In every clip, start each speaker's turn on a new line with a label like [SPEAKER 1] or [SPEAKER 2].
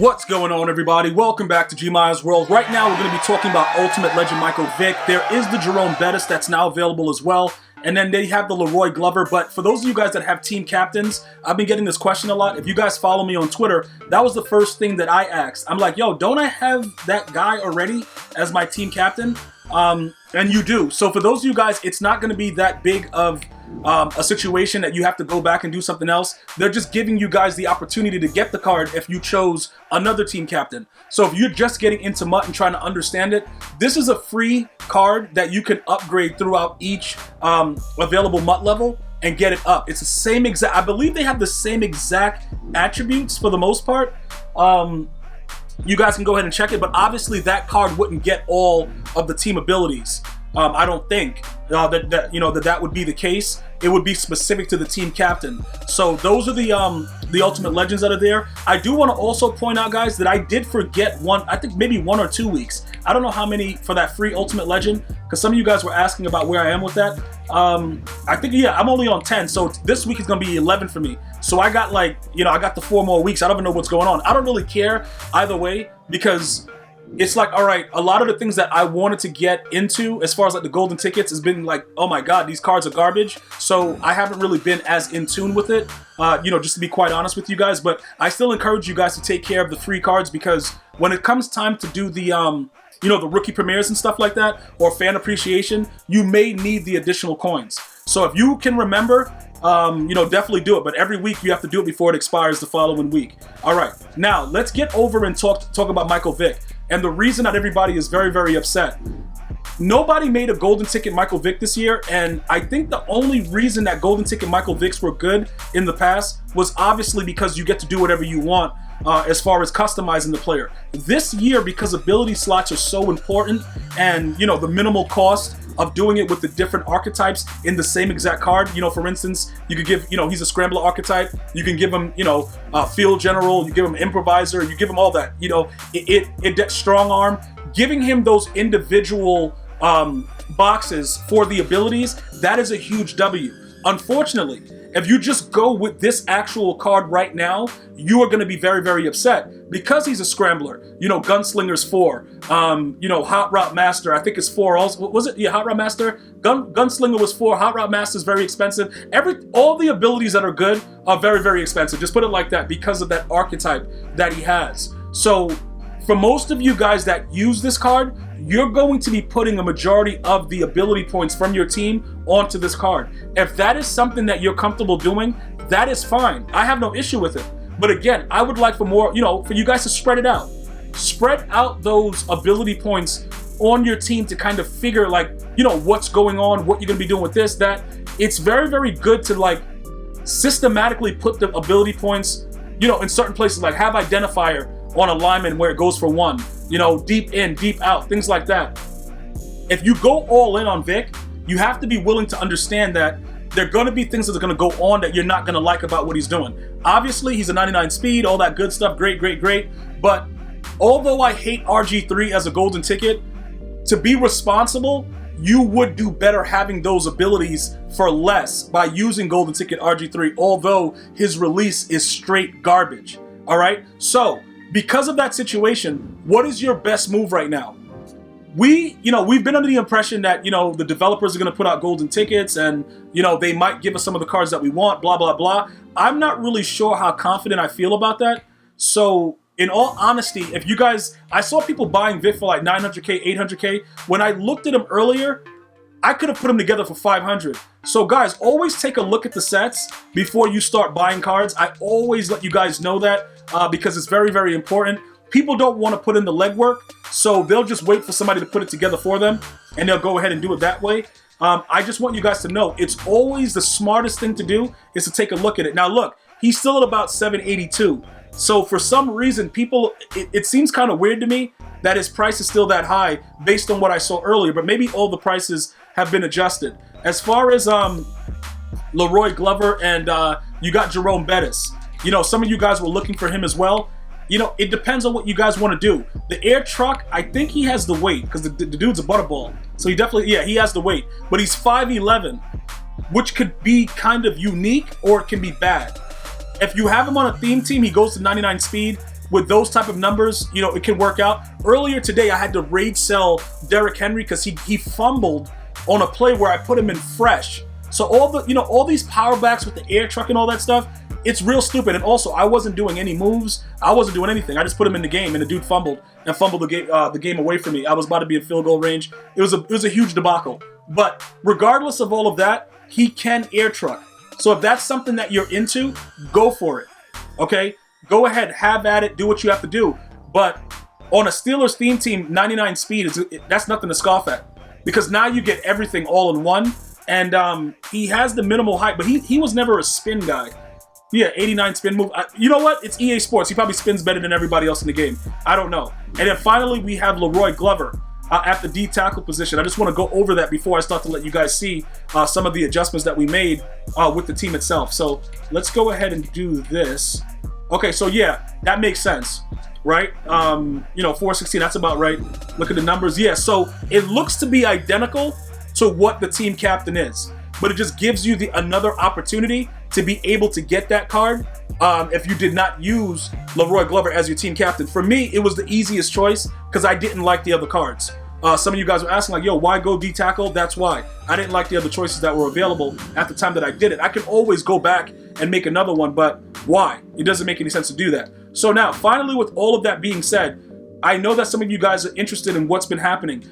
[SPEAKER 1] What's going on, everybody? Welcome back to GmiasWorld. Right now, we're going to be talking about Ultimate Legend Michael Vick. There is the Jerome Bettis that's now available as well. And then they have the Leroy Glover. But for those of you guys that have team captains, I've been getting this question a lot. If you guys follow me on Twitter, that was the first thing that I asked. I'm like, yo, don't I have that guy already as my team captain? And you do. So for those of you guys, it's not going to be that big of a situation that you have to go back and do something else. They're just giving you guys the opportunity to get the card if you chose another team captain. So if you're just getting into MUT and trying to understand it, this is a free card that you can upgrade throughout each available MUT level and get it up. It's the same exact, I believe they have the same exact attributes for the most part. You guys can go ahead and check it, but obviously that card wouldn't get all of the team abilities. I don't think that would be the case. It would be specific to the team captain. So those are the Ultimate Legends that are there. I do want to also point out, guys, that I did forget one, I think maybe 1 or 2 weeks. I don't know how many for that free Ultimate Legend, because some of you guys were asking about where I am with that. I think, yeah, I'm only on 10, so this week is going to be 11 for me. So I got like, I got the 4 more weeks. I don't even know what's going on. I don't really care either way, because it's like, all right, a lot of the things that I wanted to get into as far as like the golden tickets has been like, oh my God, these cards are garbage. So I haven't really been as in tune with it, just to be quite honest with you guys. But I still encourage you guys to take care of the free cards, because when it comes time to do the, the rookie premieres and stuff like that, or fan appreciation, you may need the additional coins. So if you can remember, definitely do it. But every week you have to do it before it expires the following week. All right, now let's get over and talk about Michael Vick. And the reason that everybody is very, very upset. Nobody made a golden ticket Michael Vick this year, and I think the only reason that golden ticket Michael Vicks were good in the past was obviously because you get to do whatever you want as far as customizing the player. This year, because ability slots are so important, and the minimal cost of doing it with the different archetypes in the same exact card. For instance, you could give, he's a scrambler archetype. You can give him, field general. You give him improviser. You give him all that. It strong arm. Giving him those individual boxes for the abilities, that is a huge W. Unfortunately, if you just go with this actual card right now, you are going to be very, very upset, because he's a scrambler. Gunslinger's 4. Hot Route Master, I think it's 4. Also, was it? Yeah, Hot Route Master. Gunslinger was 4. Hot Route Master is very expensive. All the abilities that are good are very, very expensive. Just put it like that, because of that archetype that he has. So for most of you guys that use this card, you're going to be putting a majority of the ability points from your team onto this card. If that is something that you're comfortable doing, that is fine. I have no issue with it. But again, I would like for more, for you guys to spread it out. Spread out those ability points on your team to kind of figure what's going on, what you're going to be doing with this, that. It's very, very good to systematically put the ability points, in certain places, like have identifier on a lineman where it goes for 1, deep in, deep out, things like that. If you go all in on Vick, you have to be willing to understand that there are going to be things that are going to go on that you're not going to like about what he's doing. Obviously, he's a 99 speed, all that good stuff, great, great, great. But although I hate RG3 as a golden ticket, to be responsible, you would do better having those abilities for less by using golden ticket RG3, although his release is straight garbage. All right? So, because of that situation, what is your best move right now? We've been under the impression that, the developers are going to put out golden tickets and, they might give us some of the cards that we want, blah, blah, blah. I'm not really sure how confident I feel about that. So, in all honesty, if you guys, I saw people buying Vick for like 900K, 800K. When I looked at them earlier, I could have put them together for 500. So guys, always take a look at the sets before you start buying cards. I always let you guys know that because it's very, very important. People don't want to put in the legwork, so they'll just wait for somebody to put it together for them, and they'll go ahead and do it that way. I just want you guys to know, it's always the smartest thing to do is to take a look at it. Now look, he's still at about 782. So for some reason, it seems kind of weird to me that his price is still that high based on what I saw earlier, but maybe all the prices have been adjusted. As far as Leroy Glover and you got Jerome Bettis, some of you guys were looking for him as well. It depends on what you guys want to do. The air truck, I think he has the weight, because the dude's a butterball. So he definitely, he has the weight. But he's 5'11", which could be kind of unique or it can be bad. If you have him on a theme team, he goes to 99 speed. with those type of numbers, you know, it can work out. Earlier today, I had to rage sell Derrick Henry because he fumbled on a play where I put him in fresh. So all these power backs with the air truck and all that stuff, it's real stupid. And also, I wasn't doing any moves. I wasn't doing anything. I just put him in the game, and the dude fumbled the game away from me. I was about to be in field goal range. It was a huge debacle. But regardless of all of that, he can air truck. So if that's something that you're into, go for it. Okay? Go ahead, have at it, do what you have to do. But on a Steelers theme team, 99 speed, that's nothing to scoff at. Because now you get everything all in one. And he has the minimal height, but he was never a spin guy. Yeah, 89 spin move. You know what? It's EA Sports. He probably spins better than everybody else in the game. I don't know. And then finally, we have Leroy Glover at the D tackle position. I just want to go over that before I start to let you guys see some of the adjustments that we made with the team itself. So let's go ahead and do this. Okay, so yeah, that makes sense, right? 416, that's about right. Look at the numbers. Yeah, so it looks to be identical to what the team captain is, but it just gives you another opportunity to be able to get that card if you did not use Leroy Glover as your team captain. For me, it was the easiest choice because I didn't like the other cards. Some of you guys were asking like, yo, why go D tackle? That's why. I didn't like the other choices that were available at the time that I did it. I can always go back and make another one, but why? It doesn't make any sense to do that. So now, finally, with all of that being said, I know that some of you guys are interested in what's been happening.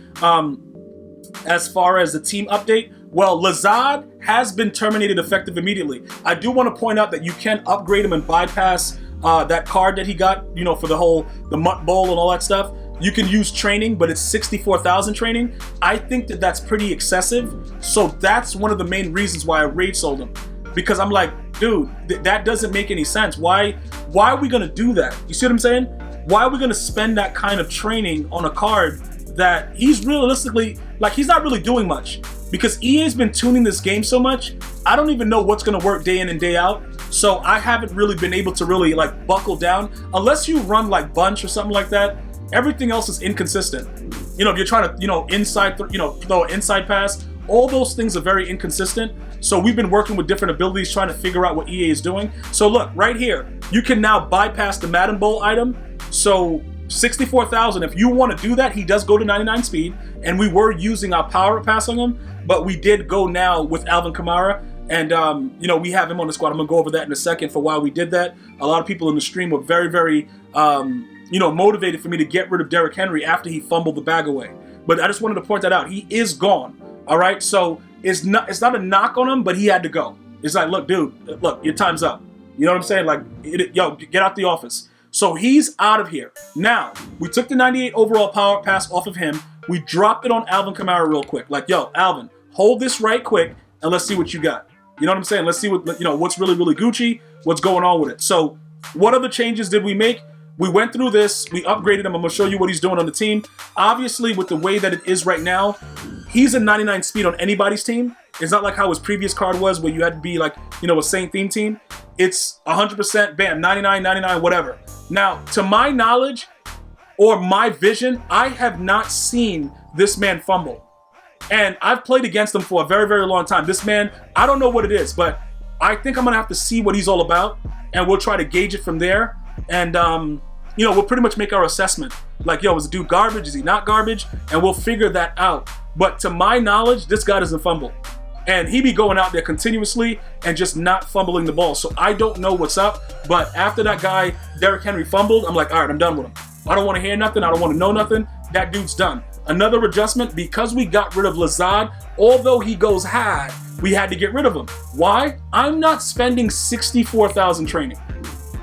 [SPEAKER 1] As far as the team update, well, Lazard has been terminated effective immediately. I do want to point out that you can upgrade him and bypass that card that he got, for the Mutt Bowl and all that stuff. You can use training, but it's 64,000 training. I think that that's pretty excessive. So that's one of the main reasons why I rage sold him. Because I'm like, dude, that doesn't make any sense. Why are we going to do that? You see what I'm saying? Why are we going to spend that kind of training on a card that he's realistically, he's not really doing much? Because EA's been tuning this game so much, I don't even know what's going to work day in and day out. So I haven't really been able to really buckle down. Unless you run Bunch or something like that, everything else is inconsistent. If you're trying to, throw an inside pass, all those things are very inconsistent. So we've been working with different abilities trying to figure out what EA is doing. So look, right here, you can now bypass the Madden Bowl item. So 64,000, if you want to do that, he does go to 99 speed. And we were using our power pass on him, but we did go now with Alvin Kamara. And, we have him on the squad. I'm going to go over that in a second for why we did that. A lot of people in the stream were very, very, motivated for me to get rid of Derrick Henry after he fumbled the bag away. But I just wanted to point that out. He is gone. All right. So it's not a knock on him, but he had to go. It's like, look, dude, look, your time's up. You know what I'm saying? Yo, get out the office. So he's out of here. Now, we took the 98 overall power pass off of him. We dropped it on Alvin Kamara real quick. Yo, Alvin, hold this right quick and let's see what you got. You know what I'm saying? Let's see what's really, really Gucci, what's going on with it. So what other changes did we make? We went through this. We upgraded him. I'm going to show you what he's doing on the team. Obviously, with the way that it is right now, he's a 99 speed on anybody's team. It's not like how his previous card was where you had to be a Saint theme team. It's 100%, bam, 99, 99, whatever. Now, to my knowledge or my vision, I have not seen this man fumble. And I've played against him for a very, very long time. This man, I don't know what it is, but I think I'm going to have to see what he's all about. And we'll try to gauge it from there. And, we'll pretty much make our assessment. Yo, is the dude garbage? Is he not garbage? And we'll figure that out. But to my knowledge, this guy doesn't fumble. And he be going out there continuously and just not fumbling the ball. So I don't know what's up. But after that guy, Derrick Henry, fumbled, I'm like, all right, I'm done with him. I don't want to hear nothing. I don't want to know nothing. That dude's done. Another adjustment, because we got rid of Lazard, although he goes high, we had to get rid of him. Why? I'm not spending 64,000 training.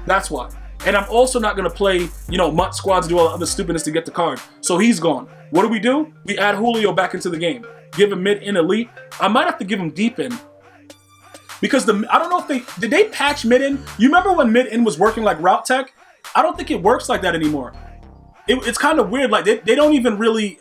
[SPEAKER 1] That's why. And I'm also not going to play, Mutt squads, do all the other stupidness to get the card. So he's gone. What do? We add Julio back into the game. Give him mid in elite. I might have to give him deep in. Because I don't know if did they patch mid in? You remember when mid in was working like route tech? I don't think it works like that anymore. It's kind of weird. They don't even really,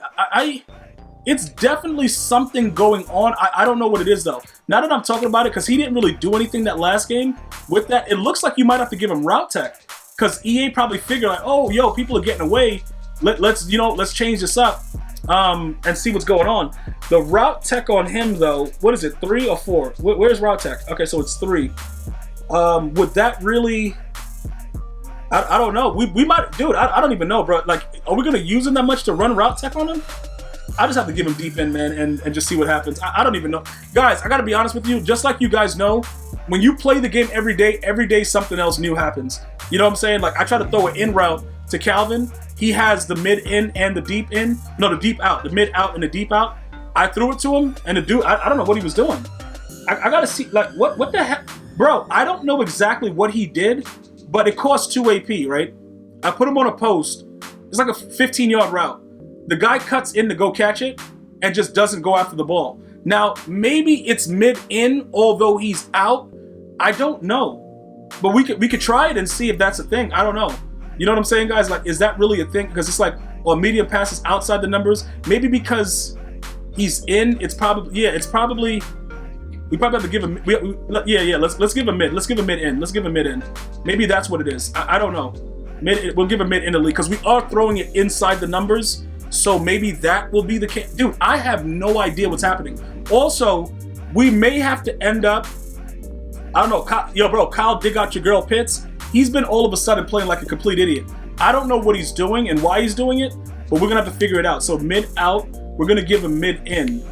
[SPEAKER 1] it's definitely something going on. I don't know what it is though. Now that I'm talking about it, because he didn't really do anything that last game with that, it looks like you might have to give him route tech. Because EA probably figured oh, yo, people are getting away. Let's change this up and see what's going on. The route tech on him though, what is it, 3 or 4? Where's route tech? Okay, so it's 3. Would that really? I don't know. We might, dude. I don't even know, bro. Like, are we gonna use him that much to run route tech on him? I just have to give him deep in, man, and just see what happens. I don't even know, guys. I gotta be honest with you. Just like you guys know, when you play the game every day something else new happens. You know what I'm saying? Like, I try to throw an in route to Calvin. He has the mid in and the deep in. No, the deep out, the mid out and the deep out. I threw it to him, and the dude, I don't know what he was doing. I gotta see, like, what the heck, bro? I don't know exactly what he did. But it costs 2 AP, right? I put him on a post. It's like a 15-yard route. The guy cuts in to go catch it and just doesn't go after the ball. Now, maybe it's mid-in, although he's out. I don't know. But we could try it and see if that's a thing. I don't know. You know what I'm saying, guys? Like, is that really a thing? Because it's like, well, medium passes outside the numbers. Maybe because he's in, it's probably, yeah, it's probably... We probably have to give him, let's give him mid. Let's give him mid in. Let's give him mid in. Maybe that's what it is. I don't know. We'll give him mid in the league because we are throwing it inside the numbers. So maybe that will be the case. Dude, I have no idea what's happening. Also, we may have to end up, I don't know, Kyle, dig out your girl Pitts. He's been all of a sudden playing like a complete idiot. I don't know what he's doing and why he's doing it, but we're going to have to figure it out. So mid out, we're going to give him mid in.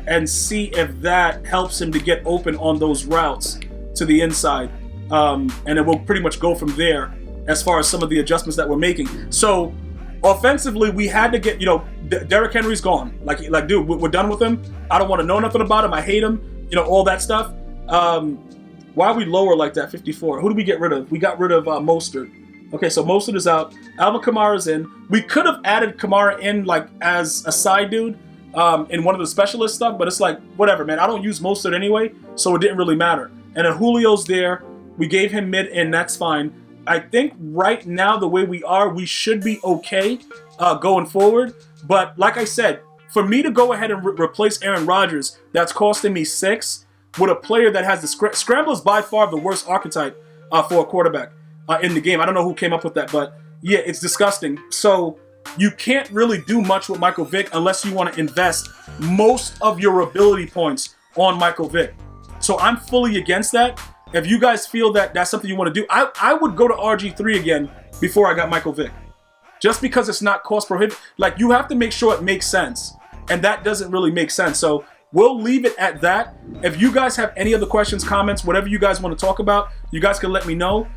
[SPEAKER 1] And see if that helps him to get open on those routes to the inside. And then we'll pretty much go from there as far as some of the adjustments that we're making. So offensively, we had to get, Derrick Henry's gone. Like, dude, we're done with him. I don't want to know nothing about him. I hate him. All that stuff. Why are we lower like that, 54? Who did we get rid of? We got rid of Mostert. Okay, so Mostert is out. Alvin Kamara's in. We could have added Kamara in like as a side dude. In one of the specialist stuff, but it's like, whatever, man. I don't use most of it anyway, so it didn't really matter. And then Julio's there. We gave him mid in, that's fine. I think right now, the way we are, we should be okay going forward. But like I said, for me to go ahead and replace Aaron Rodgers, that's costing me 6, with a player that has the scramble is by far the worst archetype for a quarterback in the game. I don't know who came up with that, but yeah, it's disgusting. So you can't really do much with Michael Vick unless you want to invest most of your ability points on Michael Vick. So I'm fully against that. If you guys feel that that's something you want to do, I would go to RG3 again before I got Michael Vick. Just because it's not cost prohibitive. Like, you have to make sure it makes sense. And that doesn't really make sense. So we'll leave it at that. If you guys have any other questions, comments, whatever you guys want to talk about, you guys can let me know.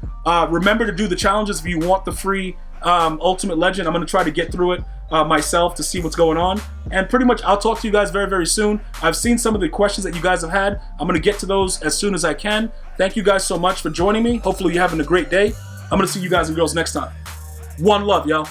[SPEAKER 1] Remember to do the challenges if you want the free Ultimate Legend. I'm going to try to get through it myself to see what's going on. And pretty much I'll talk to you guys very, very soon. I've seen some of the questions that you guys have had. I'm going to get to those as soon as I can. Thank you guys so much for joining me. Hopefully you're having a great day. I'm going to see you guys and girls next time. One love, y'all.